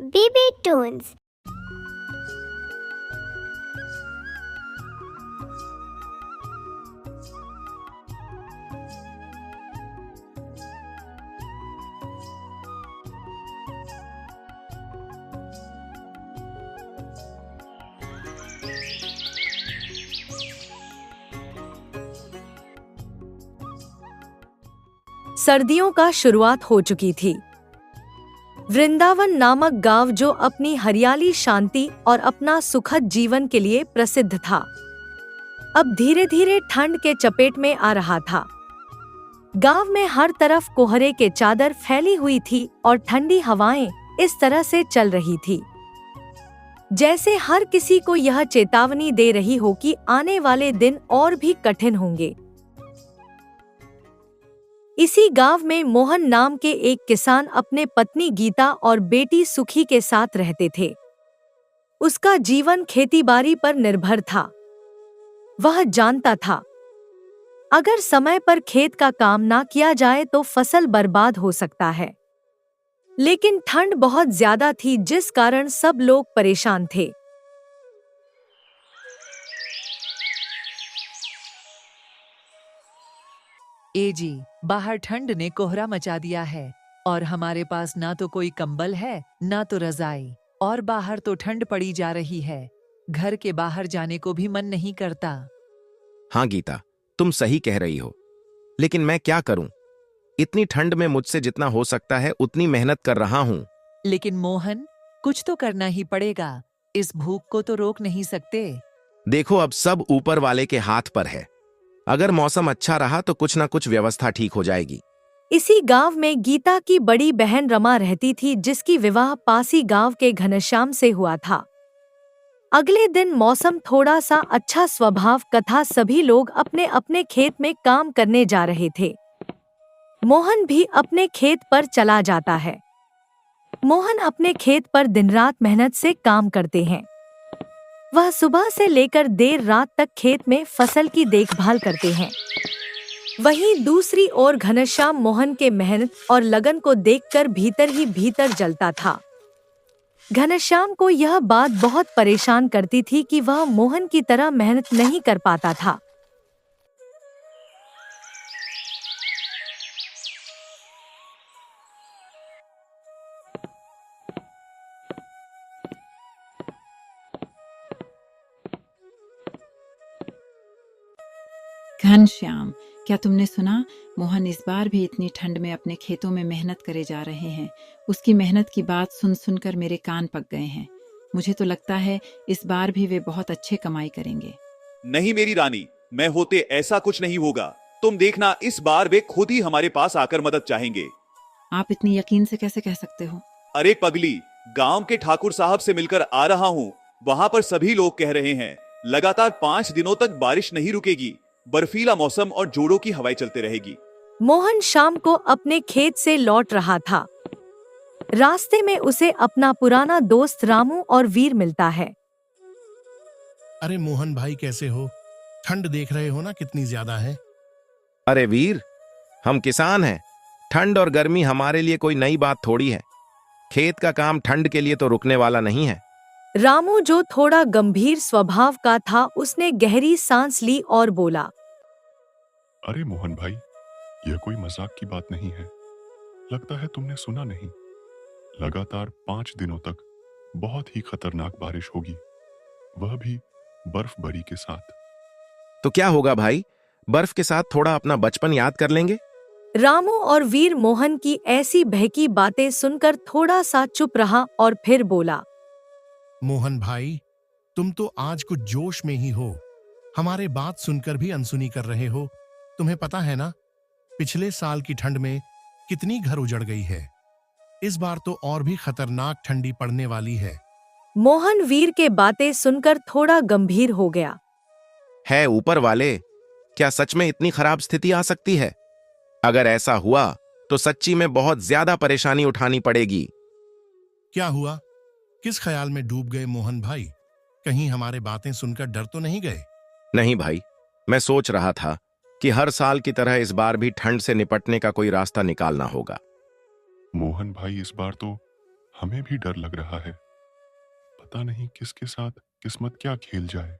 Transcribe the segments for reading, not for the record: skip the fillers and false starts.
Baby Toons. सर्दियों का शुरुआत हो चुकी थी। वृंदावन नामक गांव जो अपनी हरियाली, शांति और अपना सुखद जीवन के लिए प्रसिद्ध था, अब धीरे धीरे ठंड के चपेट में आ रहा था। गांव में हर तरफ कोहरे के चादर फैली हुई थी और ठंडी हवाएं इस तरह से चल रही थी जैसे हर किसी को यह चेतावनी दे रही हो कि आने वाले दिन और भी कठिन होंगे। इसी गांव में मोहन नाम के एक किसान अपने पत्नी गीता और बेटी सुखी के साथ रहते थे। उसका जीवन खेतीबाड़ी पर निर्भर था। वह जानता था, अगर समय पर खेत का काम ना किया जाए तो फसल बर्बाद हो सकता है। लेकिन ठंड बहुत ज्यादा थी जिस कारण सब लोग परेशान थे। ए जी, बाहर ठंड ने कोहरा मचा दिया है और हमारे पास ना तो कोई कंबल है ना तो रजाई, और बाहर तो ठंड पड़ी जा रही है। घर के बाहर जाने को भी मन नहीं करता। हाँ गीता, तुम सही कह रही हो, लेकिन मैं क्या करूं? इतनी ठंड में मुझसे जितना हो सकता है उतनी मेहनत कर रहा हूं। लेकिन मोहन, कुछ तो करना ही पड़ेगा। इस भूख को तो रोक नहीं सकते। देखो, अब सब ऊपर वाले के हाथ पर है। अगर मौसम अच्छा रहा तो कुछ ना कुछ व्यवस्था ठीक हो जाएगी। इसी गांव में गीता की बड़ी बहन रमा रहती थी, जिसकी विवाह पासी गांव के घनश्याम से हुआ था। अगले दिन मौसम थोड़ा सा अच्छा स्वभाव का था। सभी लोग अपने अपने खेत में काम करने जा रहे थे। मोहन भी अपने खेत पर चला जाता है। मोहन अपने खेत पर दिन रात मेहनत से काम करते हैं। वह सुबह से लेकर देर रात तक खेत में फसल की देखभाल करते हैं। वहीं दूसरी ओर घनश्याम मोहन के मेहनत और लगन को देखकर भीतर ही भीतर जलता था। घनश्याम को यह बात बहुत परेशान करती थी कि वह मोहन की तरह मेहनत नहीं कर पाता था। घनश्याम, क्या तुमने सुना? मोहन इस बार भी इतनी ठंड में अपने खेतों में मेहनत करे जा रहे हैं। उसकी मेहनत की बात सुन सुनकर मेरे कान पक गए हैं। मुझे तो लगता है इस बार भी वे बहुत अच्छे कमाई करेंगे। नहीं मेरी रानी, मैं होते ऐसा कुछ नहीं होगा। तुम देखना, इस बार वे खुद ही हमारे पास आकर मदद चाहेंगे। आप इतनी यकीन से कैसे कह सकते हो? अरे पगली, गांव के ठाकुर साहब से मिलकर आ रहा हूँ। वहां पर सभी लोग कह रहे हैं लगातार 5 दिनों तक बारिश नहीं रुकेगी। बर्फीला मौसम और जोड़ों की हवाएं चलते रहेगी। मोहन शाम को अपने खेत से लौट रहा था। रास्ते में उसे अपना पुराना दोस्त रामू और वीर मिलता है। अरे मोहन भाई, कैसे हो? ठंड देख रहे हो ना कितनी ज्यादा है। अरे वीर, हम किसान हैं। ठंड और गर्मी हमारे लिए कोई नई बात थोड़ी है। खेत का काम ठंड के लिए तो रुकने वाला नहीं है। रामू, जो थोड़ा गंभीर स्वभाव का था, उसने गहरी सांस ली और बोला, अरे मोहन भाई, यह कोई मजाक की बात नहीं है। लगता है तुमने सुना नहीं। लगातार 5 दिनों तक बहुत ही खतरनाक बारिश होगी, वह भी बर्फबारी के साथ। तो क्या होगा भाई, बर्फ के साथ थोड़ा अपना बचपन याद कर लेंगे। रामू और वीर मोहन की ऐसी बहकी बातें सुनकर थोड़ा सा चुप रहा और फिर बोला, मोहन भाई, तुम तो आज कुछ जोश में ही हो। हमारे बात सुनकर भी अनसुनी कर रहे हो। तुम्हें पता है ना, पिछले साल की ठंड में कितनी घर उजड़ गई है। इस बार तो और भी खतरनाक ठंडी पड़ने वाली है। मोहन वीर के बातें सुनकर थोड़ा गंभीर हो गया। है ऊपर वाले, क्या सच में इतनी खराब स्थिति आ सकती है? अगर ऐसा हुआ तो सच्ची में बहुत ज्यादा परेशानी उठानी पड़ेगी। क्या हुआ? किस ख्याल में डूब गए मोहन भाई? कहीं हमारे बातें सुनकर डर तो नहीं गए? नहीं भाई, मैं सोच रहा था कि हर साल की तरह इस बार भी ठंड से निपटने का कोई रास्ता निकालना होगा। मोहन भाई, इस बार तो हमें भी डर लग रहा है। पता नहीं किसके साथ किस्मत क्या खेल जाए।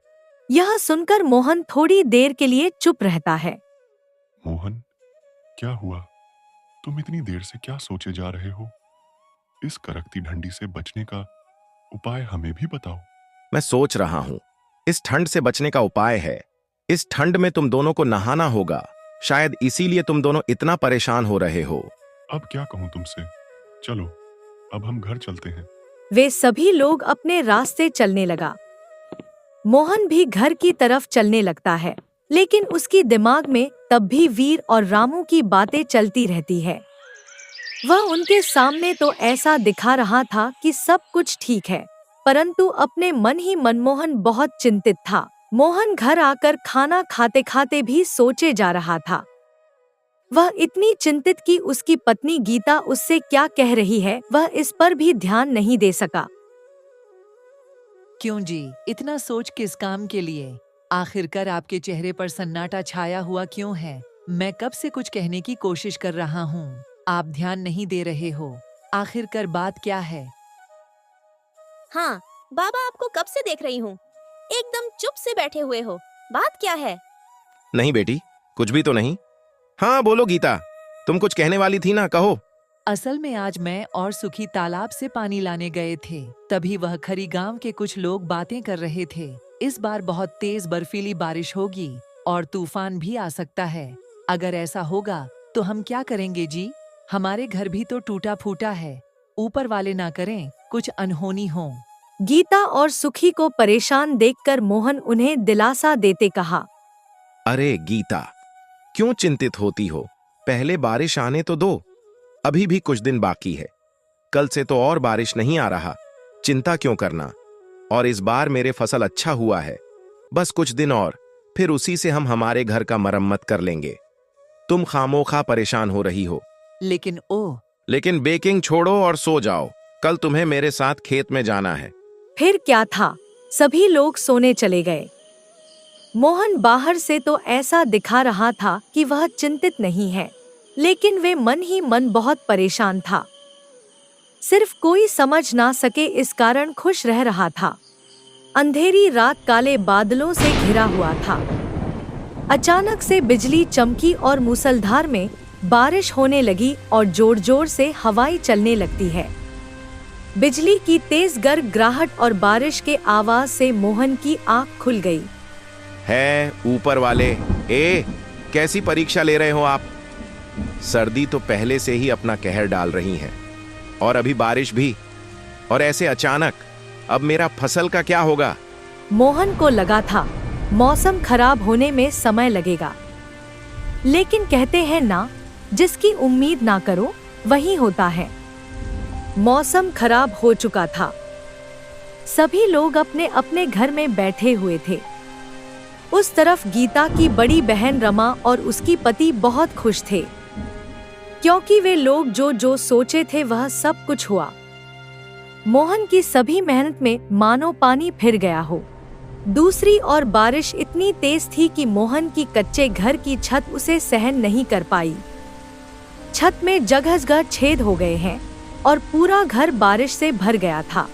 यह सुनकर मोहन थोड़ी देर के लिए चुप रहता है। मोहन, क्या हुआ? तुम इतनी देर से क्या सोचे जा रहे हो? इस कड़कती ठंडी से बचने का उपाय हमें भी बताओ। मैं सोच रहा हूं, इस ठंड से बचने का उपाय है, इस ठंड में तुम दोनों को नहाना होगा। शायद इसीलिए तुम दोनों इतना परेशान हो रहे हो। अब क्या कहूं तुमसे? चलो, अब हम घर चलते हैं। वे सभी लोग अपने रास्ते चलने लगा। मोहन भी घर की तरफ चलने लगता है, लेकिन उसकी दिमाग में तब भी वीर और रामू की बातें चलती रहती है। वह उनके सामने तो ऐसा दिखा रहा था कि सब कुछ ठीक है, परंतु अपने मन ही मन मोहन बहुत चिंतित था। मोहन घर आकर खाना खाते खाते भी सोचे जा रहा था। वह इतनी चिंतित कि उसकी पत्नी गीता उससे क्या कह रही है वह इस पर भी ध्यान नहीं दे सका। क्यों जी, इतना सोच किस काम के लिए? आखिरकार आपके चेहरे पर सन्नाटा छाया हुआ क्यों है? मैं कब से कुछ कहने की कोशिश कर रहा हूँ, आप ध्यान नहीं दे रहे हो। आखिरकार बात क्या है? हाँ, बाबा आपको कब से देख रही हूँ, एकदम चुप से बैठे हुए हो। बात क्या है? नहीं बेटी, कुछ भी तो नहीं। हाँ बोलो गीता, तुम कुछ कहने वाली थी ना, कहो। असल में आज मैं और सुखी तालाब से पानी लाने गए थे, तभी वह खरी गांव के कुछ लोग बातें कर रहे थे। इस बार बहुत तेज बर्फीली बारिश होगी और तूफान भी आ सकता है। अगर ऐसा होगा तो हम क्या करेंगे जी? हमारे घर भी तो टूटा फूटा है। ऊपर वाले ना करें कुछ अनहोनी हो। गीता और सुखी को परेशान देखकर मोहन उन्हें दिलासा देते कहा। अरे गीता, क्यों चिंतित होती हो? पहले बारिश आने तो दो, अभी भी कुछ दिन बाकी है। कल से तो और बारिश नहीं आ रहा, चिंता क्यों करना? और इस बार मेरे फसल अच्छा हुआ है, बस कुछ दिन और, फिर उसी से हम हमारे घर का मरम्मत कर लेंगे। तुम खामोखा परेशान हो रही हो। लेकिन बेकिंग छोड़ो और सो जाओ, कल तुम्हें मेरे साथ खेत में जाना है। फिर क्या था, सभी लोग सोने चले गए। मोहन बाहर से तो ऐसा दिखा रहा था कि वह चिंतित नहीं है, लेकिन वे मन ही मन बहुत परेशान था। सिर्फ कोई समझ ना सके इस कारण खुश रह रहा था। अंधेरी रात काले बादलों से घिरा हुआ था। अचानक से बिजली चमकी और मूसलाधार में बारिश होने लगी और जोर जोर से हवाएं चलने लगती है। बिजली की तेज गड़गड़ाहट और बारिश के आवाज से मोहन की आंख खुल गई। है ऊपर वाले, कैसी परीक्षा ले रहे हो आप? सर्दी तो पहले से ही अपना कहर डाल रही है, और अभी बारिश भी, और ऐसे अचानक। अब मेरा फसल का क्या होगा? मोहन को लगा था मौसम खराब होने में समय लगेगा, लेकिन कहते हैं ना, जिसकी उम्मीद ना करो वही होता है। मौसम खराब हो चुका था। सभी लोग अपने अपने घर में बैठे हुए थे। उस तरफ गीता की बड़ी बहन रमा और उसकी पति बहुत खुश थे, क्योंकि वे लोग जो सोचे थे वह सब कुछ हुआ। मोहन की सभी मेहनत में मानो पानी फिर गया हो। दूसरी ओर बारिश इतनी तेज थी कि मोहन की कच्चे घर की छत उसे सहन नहीं कर पाई। छत में जगह छेद हो गए हैं और पूरा घर बारिश से भर गया था।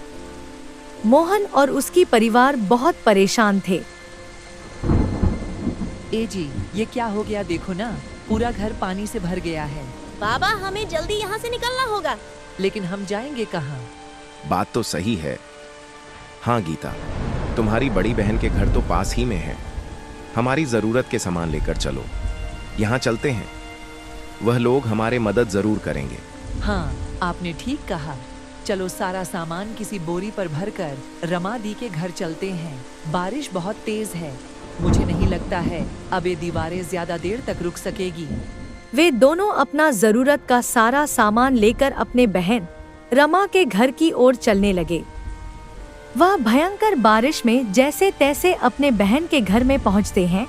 मोहन और उसकी परिवार बहुत परेशान थे। जी, ये क्या हो गया? देखो ना, पूरा घर पानी से भर गया है। बाबा, हमें जल्दी यहाँ से निकलना होगा। लेकिन हम जाएंगे कहाँ? बात तो सही है। हाँ गीता, तुम्हारी बड़ी बहन के घर तो पास ही में है। हमारी जरूरत के सामान लेकर चलो, यहाँ चलते हैं। वह लोग हमारे मदद जरूर करेंगे। हाँ, आपने ठीक कहा। चलो सारा सामान किसी बोरी पर भरकर रमा दी के घर चलते हैं। बारिश बहुत तेज है, मुझे नहीं लगता है अब ये दीवारें ज्यादा देर तक रुक सकेगी। वे दोनों अपना जरूरत का सारा सामान लेकर अपने बहन रमा के घर की ओर चलने लगे। वह भयंकर बारिश में जैसे तैसे अपने बहन के घर में पहुंचते हैं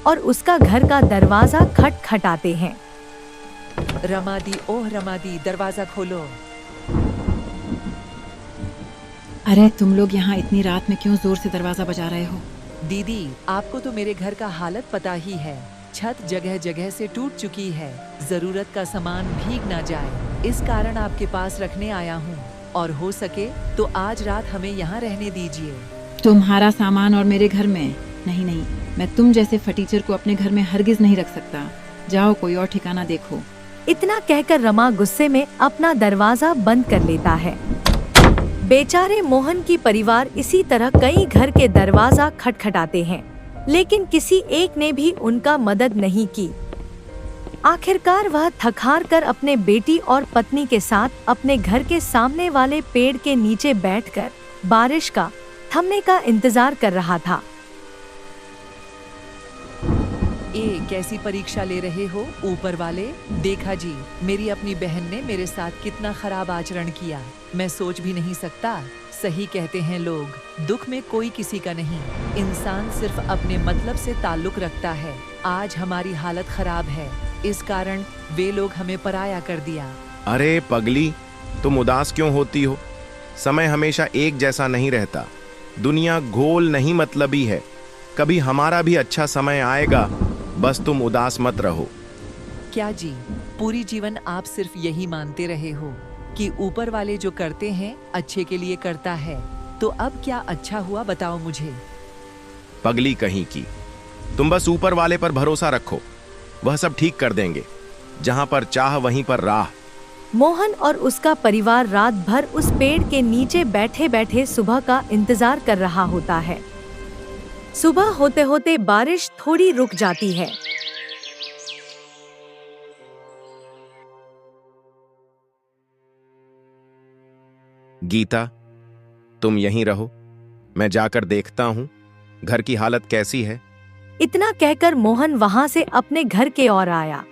और उसका घर का दरवाजा खटखटाते हैं। रमा दी, ओह रमा दी, दरवाजा खोलो। अरे तुम लोग यहाँ इतनी रात में क्यों जोर से दरवाजा बजा रहे हो? दीदी, आपको तो मेरे घर का हालत पता ही है। छत जगह जगह से टूट चुकी है, जरूरत का सामान भीग ना जाए, इस कारण आपके पास रखने आया हूँ। और हो सके तो आज रात हमें यहाँ रहने दीजिए। तुम्हारा सामान और मेरे घर में? नहीं नहीं, मैं तुम जैसे फटीचर को अपने घर में हरगिज नहीं रख सकता। जाओ कोई और ठिकाना देखो। इतना कहकर रमा गुस्से में अपना दरवाजा बंद कर लेता है। बेचारे मोहन की परिवार इसी तरह कई घर के दरवाजा खटखटाते हैं, लेकिन किसी एक ने भी उनका मदद नहीं की। आखिरकार वह थक हार कर अपने बेटी और पत्नी के साथ अपने घर के सामने वाले पेड़ के नीचे बैठकर बारिश का थमने का इंतजार कर रहा था। कैसी परीक्षा ले रहे हो ऊपर वाले? देखा जी, मेरी अपनी बहन ने मेरे साथ कितना खराब आचरण किया। मैं सोच भी नहीं सकता। सही कहते हैं लोग, दुख में कोई किसी का नहीं, इंसान सिर्फ अपने मतलब से ताल्लुक रखता है। आज हमारी हालत खराब है, इस कारण वे लोग हमें पराया कर दिया। अरे पगली, तुम उदास क्यों होती हो? समय हमेशा एक जैसा नहीं रहता। दुनिया गोल नहीं मतलबी है। कभी हमारा भी अच्छा समय आएगा, बस तुम उदास मत रहो। क्या जी, पूरी जीवन आप सिर्फ यही मानते रहे हो कि ऊपर वाले जो करते हैं अच्छे के लिए करता है? तो अब क्या अच्छा हुआ बताओ मुझे। पगली कहीं की, तुम बस ऊपर वाले पर भरोसा रखो, वह सब ठीक कर देंगे। जहां पर चाह वहीं पर राह। मोहन और उसका परिवार रात भर उस पेड़ के नीचे बैठे बैठे सुबह का इंतजार कर रहा होता है। सुबह होते होते बारिश थोड़ी रुक जाती है। गीता, तुम यहीं रहो, मैं जाकर देखता हूँ घर की हालत कैसी है। इतना कहकर मोहन वहां से अपने घर के ओर आया।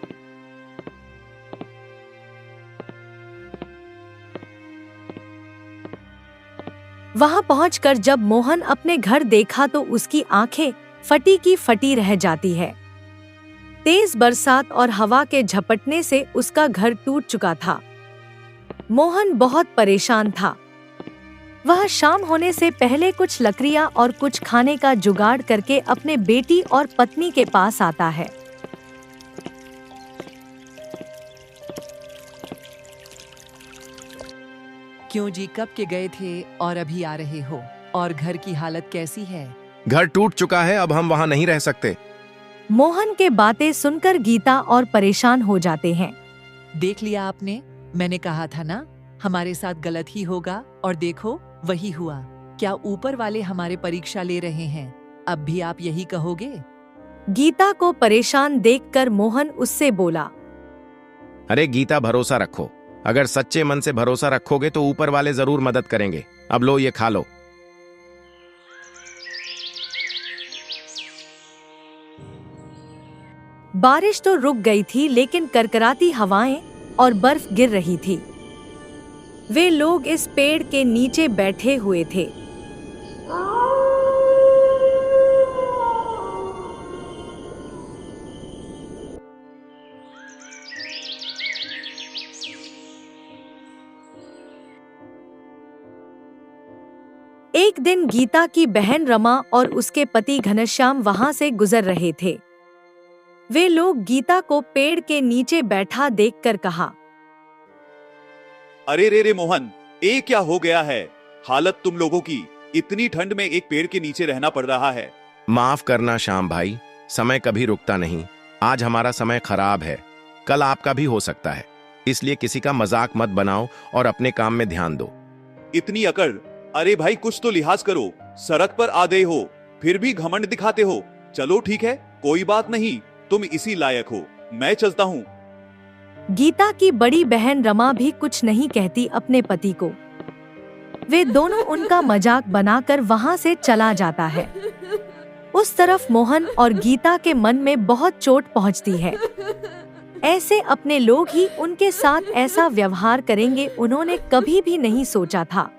वहां पहुंचकर जब मोहन अपने घर देखा तो उसकी आंखें फटी की फटी रह जाती है। तेज बरसात और हवा के झपटने से उसका घर टूट चुका था। मोहन बहुत परेशान था। वह शाम होने से पहले कुछ लकड़ियां और कुछ खाने का जुगाड़ करके अपने बेटी और पत्नी के पास आता है। क्यों जी, कब के गए थे और अभी आ रहे हो? और घर की हालत कैसी है? घर टूट चुका है, अब हम वहां नहीं रह सकते। मोहन के बातें सुनकर गीता और परेशान हो जाते हैं। देख लिया आपने, मैंने कहा था ना हमारे साथ गलत ही होगा, और देखो वही हुआ। क्या ऊपर वाले हमारे परीक्षा ले रहे हैं? अब भी आप यही कहोगे? गीता को परेशान देखकर मोहन उससे बोला, अरे गीता, भरोसा रखो। अगर सच्चे मन से भरोसा रखोगे तो ऊपर वाले जरूर मदद करेंगे। अब लो, ये खा लो। बारिश तो रुक गई थी, लेकिन करकराती हवाएं और बर्फ गिर रही थी। वे लोग इस पेड़ के नीचे बैठे हुए थे। एक दिन गीता की बहन रमा और उसके पति घनश्याम वहां से गुजर रहे थे। वे लोग गीता को पेड़ के नीचे बैठा देखकर कहा, अरे रे रे मोहन, ये क्या हो गया है? हालत तुम लोगों की, इतनी ठंड में एक पेड़ के नीचे रहना पड़ रहा है। माफ करना श्याम भाई, समय कभी रुकता नहीं। आज हमारा समय खराब है, कल आपका भी हो सकता है। इसलिए किसी का मजाक मत बनाओ और अपने काम में ध्यान दो। इतनी अकड़! अरे भाई, कुछ तो लिहाज करो। सड़क पर आ गए हो, फिर भी घमंड दिखाते हो। चलो ठीक है, कोई बात नहीं, तुम इसी लायक हो। मैं चलता हूँ। गीता की बड़ी बहन रमा भी कुछ नहीं कहती अपने पति को। वे दोनों उनका मजाक बनाकर वहां से चला जाता है। उस तरफ मोहन और गीता के मन में बहुत चोट पहुंचती है। ऐसे अपने लोग ही उनके साथ ऐसा व्यवहार करेंगे, उन्होंने कभी भी नहीं सोचा था।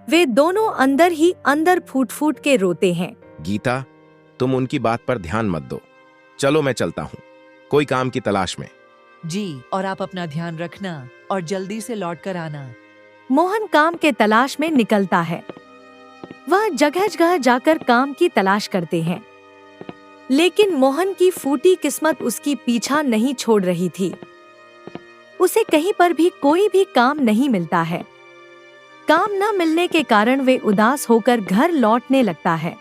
वे दोनों अंदर ही अंदर फूट फूट के रोते हैं। गीता, तुम उनकी बात पर ध्यान मत दो। चलो मैं चलता हूँ, कोई काम की तलाश में। जी, और आप अपना ध्यान रखना और जल्दी से लौट कर आना। मोहन काम के तलाश में निकलता है। वह जगह जगह जाकर काम की तलाश करते हैं, लेकिन मोहन की फूटी किस्मत उसकी पीछा नहीं छोड़ रही थी। उसे कहीं पर भी कोई भी काम नहीं मिलता है। काम न मिलने के कारण वे उदास होकर घर लौटने लगता है।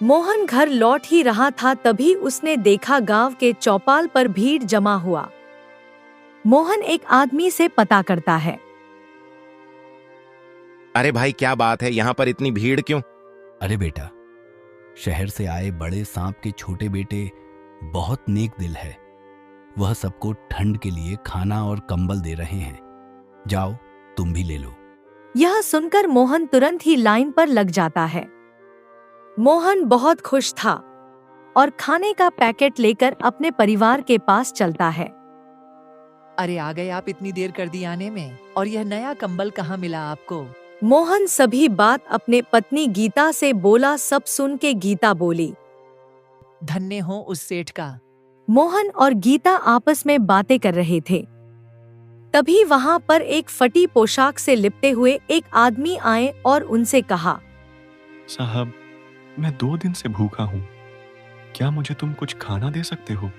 मोहन घर लौट ही रहा था तभी उसने देखा गांव के चौपाल पर भीड़ जमा हुआ। मोहन एक आदमी से पता करता है। अरे भाई, क्या बात है, यहाँ पर इतनी भीड़ क्यों? अरे बेटा, शहर से आए बड़े सांप के छोटे बेटे बहुत नेक दिल है। वह सबको ठंड के लिए खाना और कंबल दे रहे हैं। जाओ, तुम भी ले लो। यह सुनकर मोहन तुरंत ही लाइन पर लग जाता है। मोहन बहुत खुश था और खाने का पैकेट लेकर अपने परिवार के पास चलता है। अरे आ गए आप, इतनी देर कर दी आने में। और यह नया कंबल कहाँ मिला आपको? मोहन सभी बात अपने पत्नी गीता से बोला। सब सुन के गीता बोली, धन्य हो उस सेठ का। मोहन और गीता आपस में बातें कर रहे थे। तभी वहां पर एक फटी पोशाक से लिपटे हुए एक आदमी आए और उनसे कहा, साहब, मैं 2 दिन से भूखा हूँ। क्या मुझे तुम कुछ खाना दे सकते हो?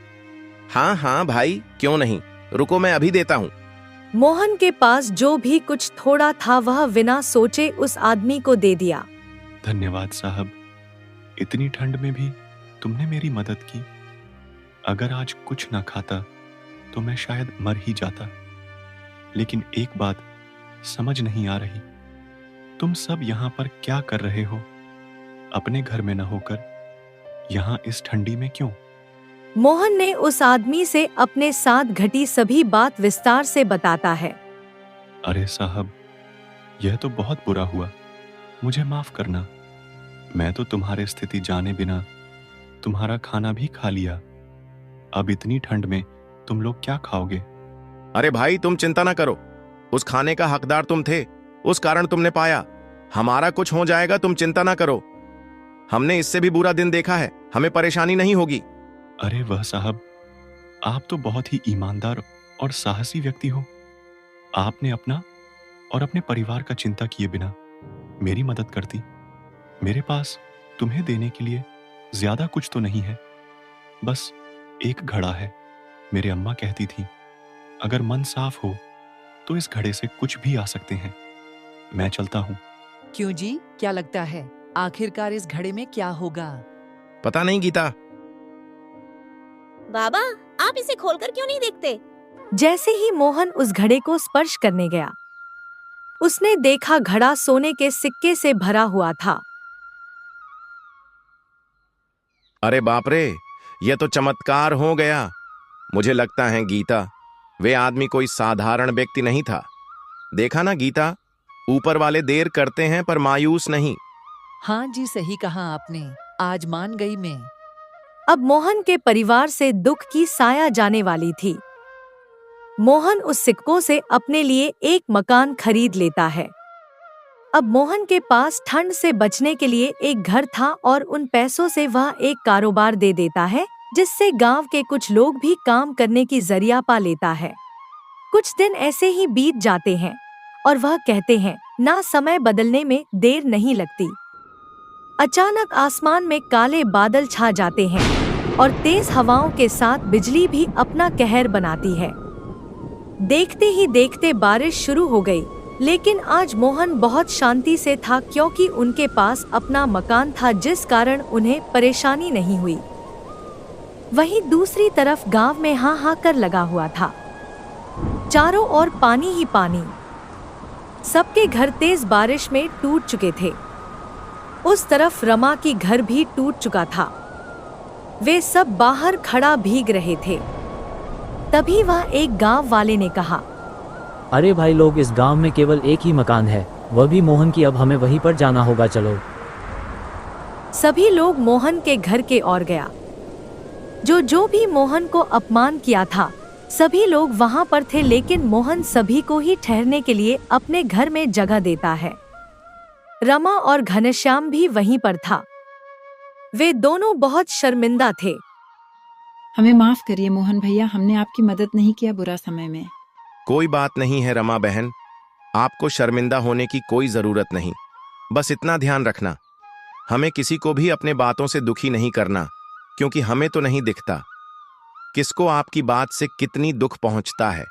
हाँ हाँ भाई, क्यों नहीं, रुको मैं अभी देता हूँ। मोहन के पास जो भी कुछ थोड़ा था वह बिना सोचे उस आदमी को दे दिया। धन्यवाद साहब, इतनी ठंड में भी तुमने मेरी मदद की। अगर आज कुछ ना खाता तो मैं शायद मर ही जाता। लेकिन एक बात समझ नहीं आ रही, तुम सब यहाँ पर क्या कर रहे हो? अपने घर में न होकर यहाँ इस ठंडी में क्यों? मोहन ने उस आदमी से अपने साथ घटी सभी बात विस्तार से बताता है। अरे साहब, यह तो बहुत बुरा हुआ, मुझे माफ करना। मैं तो तुम्हारी स्थिति जाने बिना तुम्हारा खाना भी खा लिया। अब इतनी ठंड में तुम लोग क्या खाओगे? अरे भाई, तुम चिंता ना करो, उस खाने का हकदार तुम थे, उस कारण तुमने पाया। हमारा कुछ हो जाएगा, तुम चिंता ना करो। हमने इससे भी बुरा दिन देखा है, हमें परेशानी नहीं होगी। अरे वह साहब, आप तो बहुत ही ईमानदार और साहसी व्यक्ति हो। आपने अपना और अपने परिवार का चिंता किए बिना मेरी मदद करती। मेरे पास तुम्हें देने के लिए ज्यादा कुछ तो नहीं है, बस एक घड़ा है। मेरी अम्मा कहती थी, अगर मन साफ हो तो इस घड़े से कुछ भी आ सकते हैं। मैं चलता हूँ। क्यों जी, क्या लगता है आखिरकार इस घड़े में क्या होगा? पता नहीं गीता। बाबा, आप इसे खोलकर क्यों नहीं देखते? जैसे ही मोहन उस घड़े को स्पर्श करने गया, उसने देखा घड़ा सोने के सिक्के से भरा हुआ था। अरे बाप रे, यह तो चमत्कार हो गया। मुझे लगता है गीता, वे आदमी कोई साधारण व्यक्ति नहीं था। देखा ना गीता, ऊपर वाले देर करते हैं पर मायूस नहीं। हाँ जी, सही कहा आपने, आज मान गई मैं। अब मोहन के परिवार से दुख की साया जाने वाली थी। मोहन उस सिक्कों से अपने लिए एक मकान खरीद लेता है। अब मोहन के पास ठंड से बचने के लिए एक घर था और उन पैसों से वह एक कारोबार दे देता है, जिससे गांव के कुछ लोग भी काम करने की जरिया पा लेता है। कुछ दिन ऐसे ही बीत जाते हैं और वह कहते हैं, ना समय बदलने में देर नहीं लगती। अचानक आसमान में काले बादल छा जाते हैं और तेज हवाओं के साथ बिजली भी अपना कहर बनाती है। देखते ही देखते बारिश शुरू हो गई, लेकिन आज मोहन बहुत शांति से था क्योंकि उनके पास अपना मकान था, जिस कारण उन्हें परेशानी नहीं हुई। वहीं दूसरी तरफ गांव में हाहाकार लगा हुआ था। चारों ओर पानी ही पानी। सबके घर तेज बारिश में टूट चुके थे। उस तरफ रमा की घर भी टूट चुका था। वे सब बाहर खड़ा भीग रहे थे। तभी वह एक गांव वाले ने कहा, अरे भाई लोग, इस गांव में केवल एक ही मकान है, वह भी मोहन की। अब हमें वहीं पर जाना होगा, चलो। सभी लोग मोहन के घर के ओर गया। जो भी मोहन को अपमान किया था, सभी लोग वहां पर थे, लेकिन मोहन सभी को ही ठहरने के लिए अपने घर में जगह देता है। रमा और घनश्याम भी वहीं पर था। वे दोनों बहुत शर्मिंदा थे। हमें माफ करिए मोहन भैया, हमने आपकी मदद नहीं किया बुरा समय में। कोई बात नहीं है रमा बहन, आपको शर्मिंदा होने की कोई जरूरत नहीं। बस इतना ध्यान रखना, हमें किसी को भी अपने बातों से दुखी नहीं करना, क्योंकि हमें तो नहीं दिखता किसको आपकी बात से कितनी दुख पहुंचता है,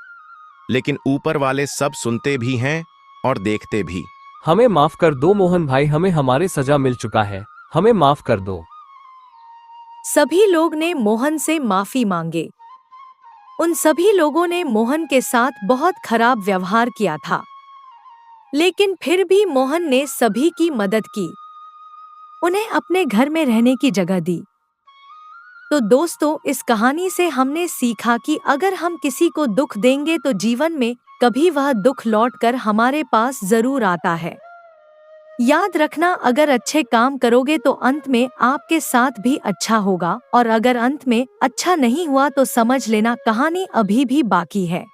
लेकिन ऊपर वाले सब सुनते भी हैं और देखते भी। हमें माफ कर दो मोहन भाई, हमें हमारे सजा मिल चुका है, हमें माफ कर दो। सभी लोग ने मोहन से माफी मांगे। उन सभी लोगों ने मोहन के साथ बहुत खराब व्यवहार किया था, लेकिन फिर भी मोहन ने सभी की मदद की, उन्हें अपने घर में रहने की जगह दी। तो दोस्तों, इस कहानी से हमने सीखा कि अगर हम किसी को दुख देंगे तो जीवन में कभी वह दुख लौटकर हमारे पास जरूर आता है। याद रखना, अगर अच्छे काम करोगे तो अंत में आपके साथ भी अच्छा होगा, और अगर अंत में अच्छा नहीं हुआ तो समझ लेना कहानी अभी भी बाकी है।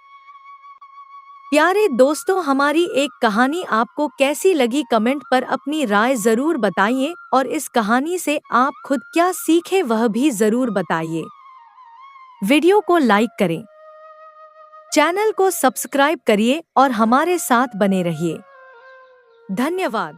प्यारे दोस्तों, हमारी एक कहानी आपको कैसी लगी कमेंट पर अपनी राय जरूर बताइए, और इस कहानी से आप खुद क्या सीखे वह भी जरूर बताइए। वीडियो को लाइक करें, चैनल को सब्सक्राइब करिए और हमारे साथ बने रहिए। धन्यवाद।